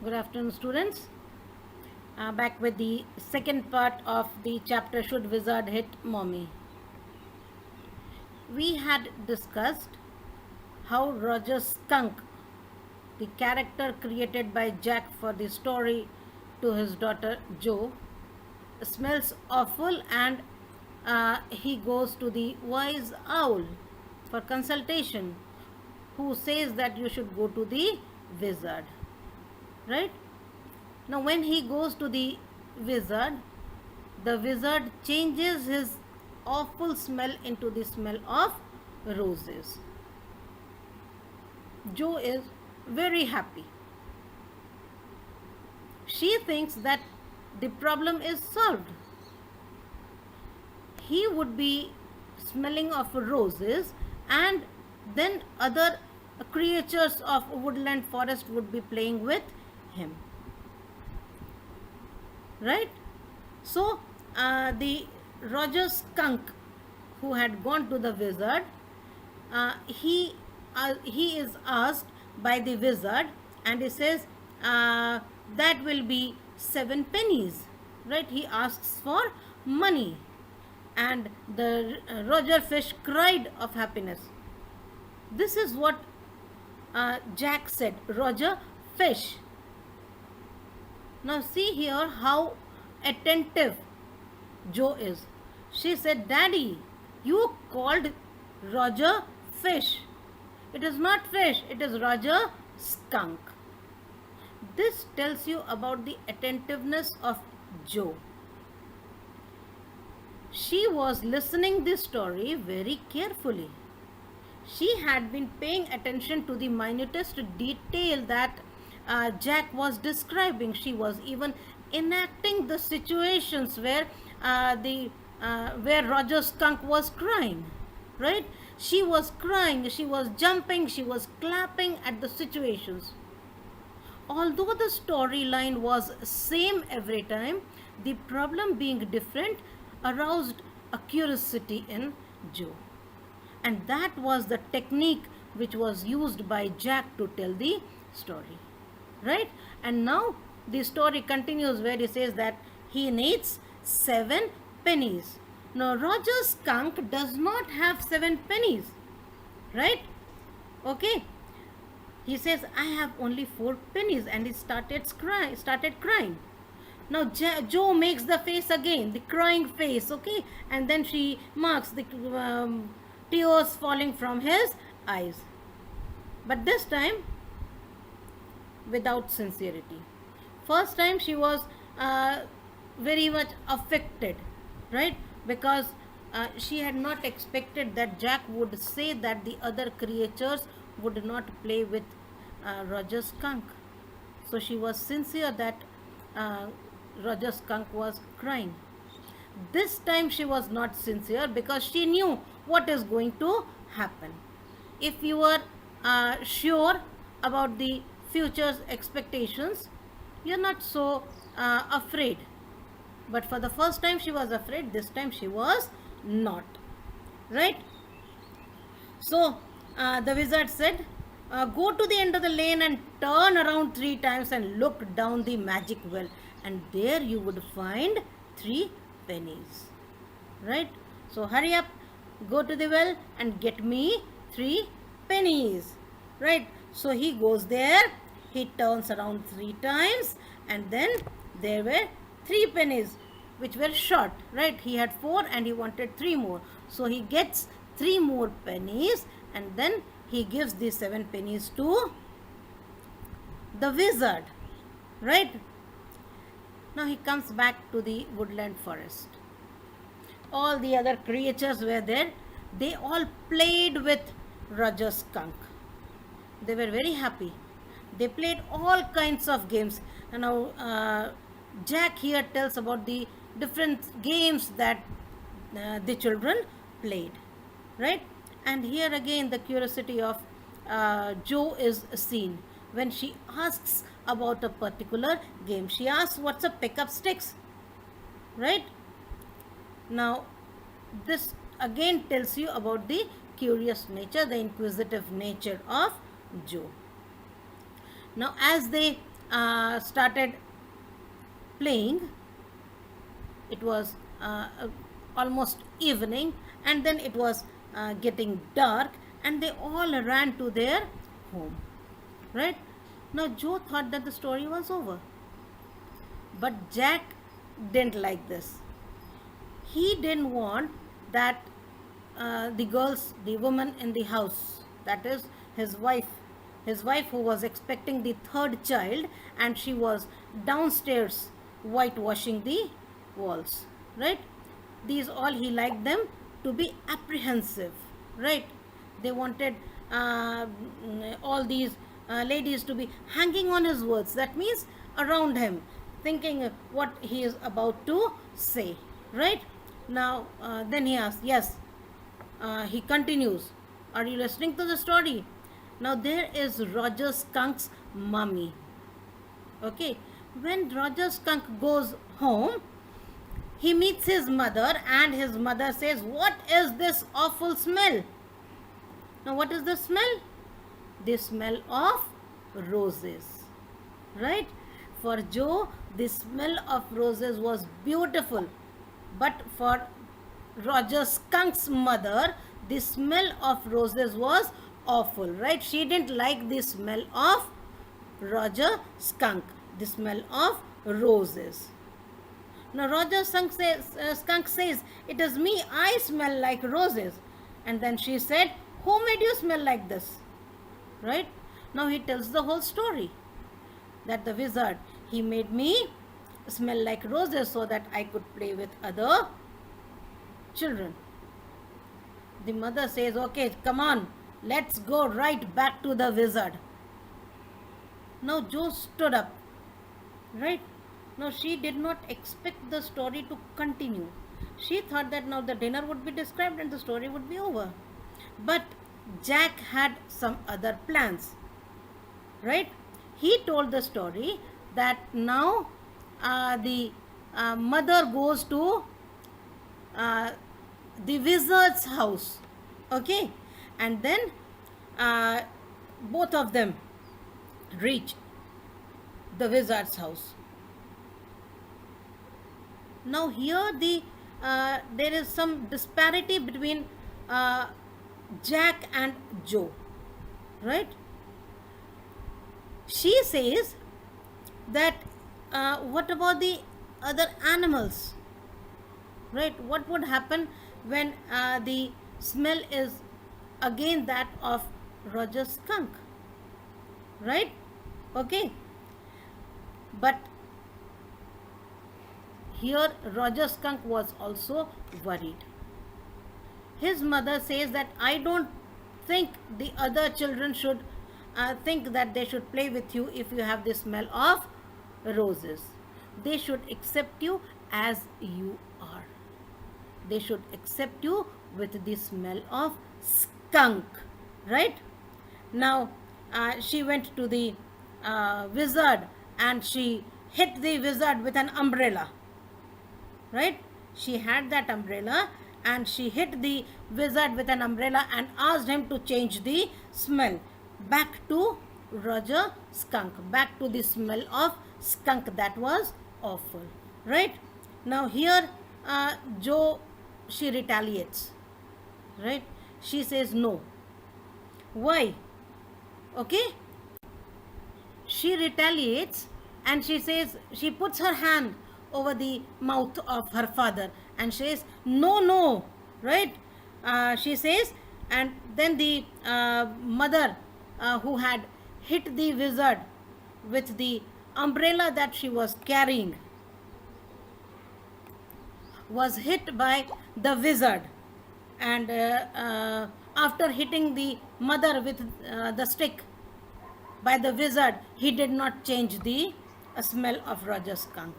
Good afternoon, students. Back with the second part of the chapter Should Wizard Hit Mommy? We had discussed how Roger Skunk, the character created by Jack for the story to his daughter Jo, smells awful and he goes to the wise owl for consultation, who says that you should go to the wizard. Right? Now, when he goes to the wizard changes his awful smell into the smell of roses. Jo is very happy. She thinks that the problem is solved. He would be smelling of roses, and then other creatures of woodland forest would be playing with him. Right? So the Roger Skunk, who had gone to the wizard, he is asked by the wizard, and he says that will be 7 pennies. Right? He asks for money, and the Roger Fish cried of happiness. This is what Jack said. Roger Fish. Now see here how attentive Jo is. She said, Daddy, you called Roger Fish. It is not fish, it is Roger Skunk. This tells you about the attentiveness of Jo. She was listening this story very carefully. She had been paying attention to the minutest detail that Jack was describing. She was even enacting the situations where where Roger Skunk was crying. Right? She was crying, she was jumping, she was clapping at the situations. Although the storyline was same every time, the problem being different aroused a curiosity in Jo. And that was the technique which was used by Jack to tell the story. Right? And now the story continues where he says that he needs 7 pennies. Now Roger Skunk does not have 7 pennies. Right? Okay. He says, I have only 4 pennies, and he started crying. Now Jo makes the face again, the crying face, okay, and then she marks the tears falling from his eyes. But this time, without sincerity. First time she was very much affected, right? Because she had not expected that Jack would say that the other creatures would not play with Roger Skunk. So she was sincere that Roger Skunk was crying. This time she was not sincere because she knew what is going to happen. If you are sure about the future's expectations, you're not so afraid. But for the first time she was afraid, this time she was not. Right? So the wizard said, go to the end of the lane and turn around 3 times and look down the magic well, and there you would find 3 pennies. Right? So hurry up, go to the well and get me 3 pennies. Right? So he goes there, he turns around 3 times, and then there were 3 pennies which were short. Right? He had 4 and he wanted 3 more. So he gets 3 more pennies, and then he gives the 7 pennies to the wizard. Right? Now he comes back to the woodland forest. All the other creatures were there. They all played with Roger Skunk. They were very happy. They played all kinds of games. And now Jack here tells about the different games that the children played. Right? And here again the curiosity of Jo is seen when she asks about a particular game. She asks, what's a pick up sticks? Right? Now this again tells you about the curious nature, the inquisitive nature of Jo. Now as they started playing. It was almost evening, and then it was getting dark, and they all ran to their home. Right? Now, Joe thought that the story was over. But Jack didn't like this. He didn't want that the girls, the woman in the house, that is his wife who was expecting the third child, and she was downstairs whitewashing the walls, right? These all, he liked them to be apprehensive, right? They wanted all these ladies to be hanging on his words. That means around him, thinking what he is about to say, right? Now, then he asks, yes, he continues, are you listening to the story? Now, there is Roger Skunk's mummy. Okay, when Roger Skunk goes home, he meets his mother, and his mother says, what is this awful smell? Now, what is the smell? The smell of roses, right? For Joe, the smell of roses was beautiful, but for Roger Skunk's mother, the smell of roses was awful, right? She didn't like the smell of Roger Skunk, the smell of roses. Now Roger Skunk says, it is me, I smell like roses. And then she said, who made you smell like this? Right? Now he tells the whole story. That the wizard, he made me smell like roses so that I could play with other children. The mother says, okay, come on, let's go right back to the wizard. Now Joe stood up, right? Now she did not expect the story to continue. She thought that now the dinner would be described and the story would be over. But Jack had some other plans, right? He told the story that now the mother goes to the wizard's house, okay, and then both of them reach the wizard's house. Now here there is some disparity between Jack and Joe, right? She says that what about the other animals, right? What would happen when the smell is again that of Roger Skunk, right? Okay, but here Roger Skunk was also worried. His mother says that I don't think the other children should think that they should play with you if you have the smell of roses. They should accept you as you are. They should accept you with the smell of skunk, right? Now she went to the wizard and she hit the wizard with an umbrella, right? She had that umbrella and she hit the wizard with an umbrella and asked him to change the smell back to Roger Skunk, back to the smell of skunk that was awful, right? Now here Joe, she retaliates, right? She says no. Why? Okay, she retaliates and she says, she puts her hand over the mouth of her father and says, no, no, right? She says, and then the mother who had hit the wizard with the umbrella that she was carrying was hit by the wizard, and after hitting the mother with the stick by the wizard, he did not change the smell of Roger Skunk.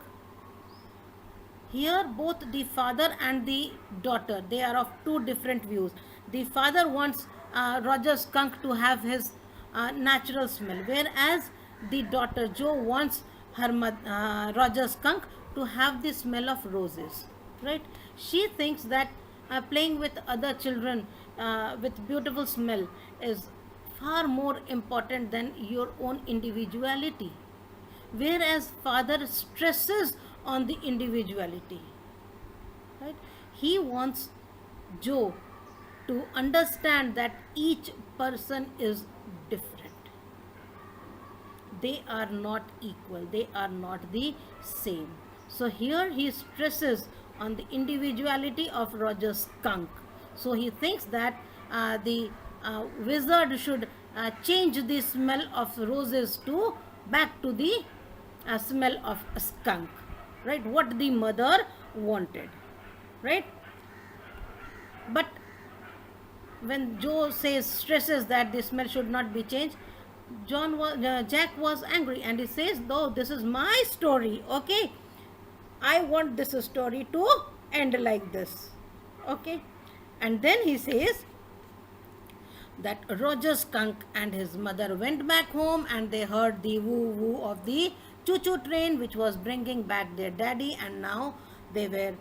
Here both the father and the daughter, they are of two different views. The father wants Roger Skunk to have his natural smell, whereas the daughter Joe wants her Roger Skunk to have the smell of roses, right? She thinks that playing with other children with beautiful smell is far more important than your own individuality. whereas father stresses on the individuality, right? He wants Joe to understand that each person is different. They are not equal, they are not the same. So here he stresses on the individuality of Roger Skunk. So he thinks that the wizard should change the smell of roses to back to the smell of a skunk, right? What the mother wanted, right? But when Joe says, stresses that the smell should not be changed, Jack was angry, and he says, "No, this is my story. Okay, I want this story to end like this." Okay, and then he says that Roger Skunk and his mother went back home, and they heard the woo woo of the choo choo train, which was bringing back their daddy, and now they were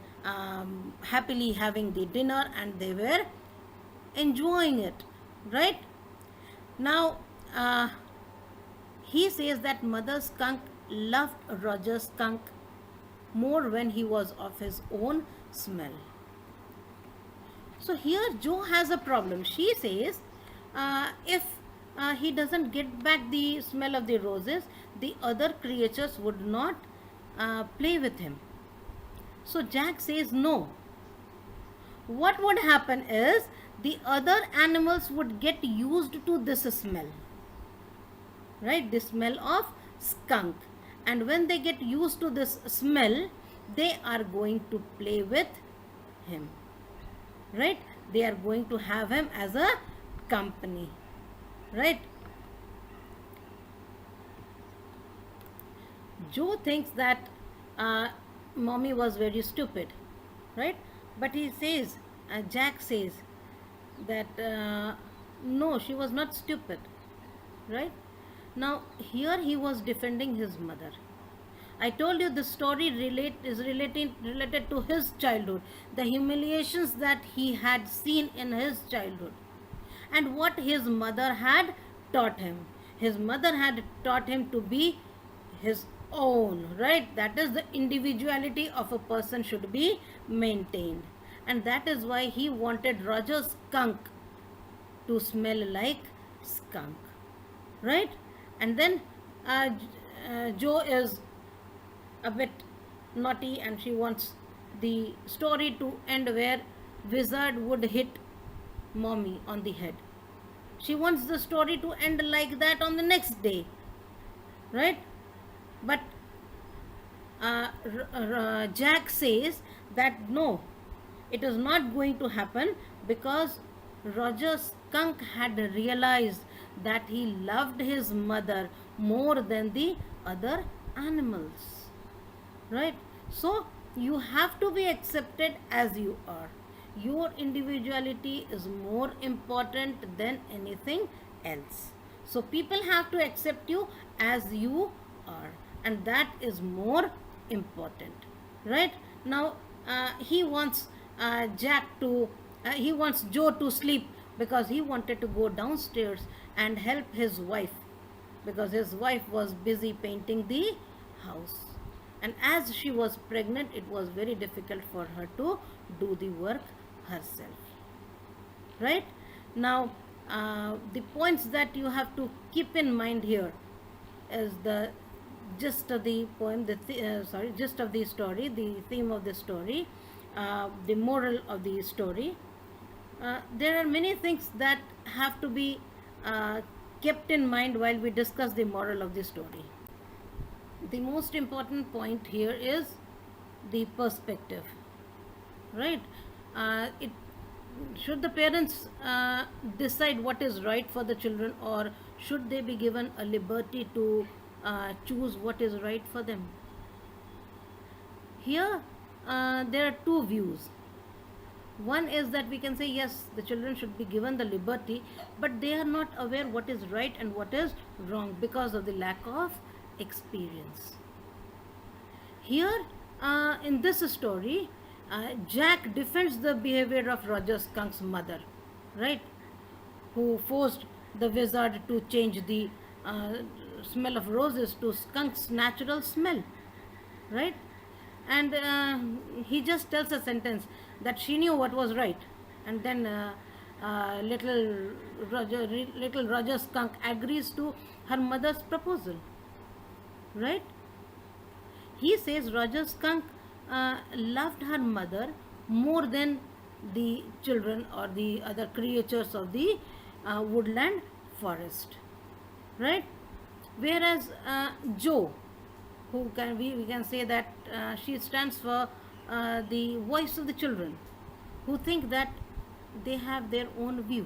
happily having the dinner, and they were enjoying it, right? Now, he says that Mother Skunk loved Roger Skunk more when he was of his own smell. So here Joe has a problem. She says if he doesn't get back the smell of the roses, the other creatures would not play with him. So Jack says no. What would happen is the other animals would get used to this smell, right? The smell of skunk. And when they get used to this smell, they are going to play with him, right? They are going to have him as a company, right? Joe thinks that mommy was very stupid, right? But he says, Jack says that no, she was not stupid, right? Now here he was defending his mother. I told you this story is related to his childhood, the humiliations that he had seen in his childhood, and what his mother had taught him. His mother had taught him to be his own, right? That is, the individuality of a person should be maintained, and that is why he wanted Roger Skunk to smell like skunk, right? And then Joe is a bit naughty, and she wants the story to end where wizard would hit mommy on the head. She wants the story to end like that on the next day, right? But Jack says that no, it is not going to happen, because Roger Skunk had realized that he loved his mother more than the other animals, right? So you have to be accepted as you are. Your individuality is more important than anything else. So people have to accept you as you are, and that is more important, right? Now he wants he wants Joe to sleep, because he wanted to go downstairs and help his wife, because his wife was busy painting the house, and as she was pregnant, it was very difficult for her to do the work herself, right? Now the points that you have to keep in mind here is the gist of the poem, gist of the story, the theme of the story, the moral of the story. There are many things that have to be kept in mind while we discuss the moral of the story. The most important point here is the perspective, right? It should the parents decide what is right for the children, or should they be given a liberty to choose what is right for them? Here there are two views. One is that we can say yes, the children should be given the liberty, but they are not aware what is right and what is wrong because of the lack of experience. Here in this story, Jack defends the behavior of Roger Skunk's mother, right? Who forced the wizard to change the smell of roses to skunk's natural smell, right? And he just tells a sentence that she knew what was right, and then little Roger skunk agrees to her mother's proposal, right? He says Roger skunk loved her mother more than the children or the other creatures of the woodland forest, right? Whereas Joe, who can we can say that she stands for the voice of the children, who think that they have their own view.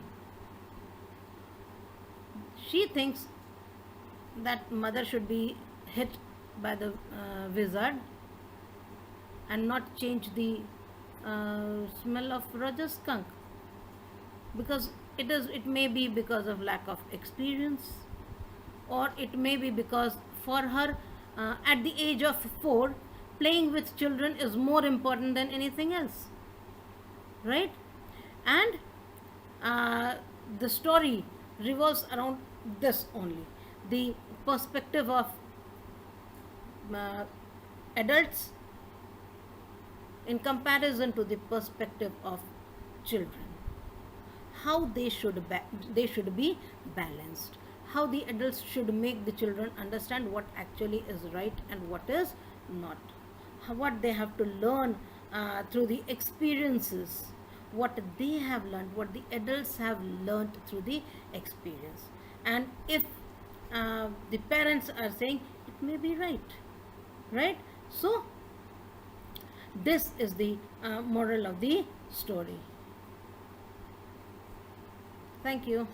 She thinks that mother should be hit by the wizard and not change the smell of Roger's skunk, because it may be because of lack of experience, or it may be because for her at the age of 4, playing with children is more important than anything else, right? And the story revolves around this only, the perspective of uh, adults in comparison to the perspective of children, how they should be balanced, how the adults should make the children understand what actually is right and what is not, what they have to learn through the experiences, what they have learned, what the adults have learned through the experience. And if the parents are saying it may be right, right? So this is the moral of the story. Thank you.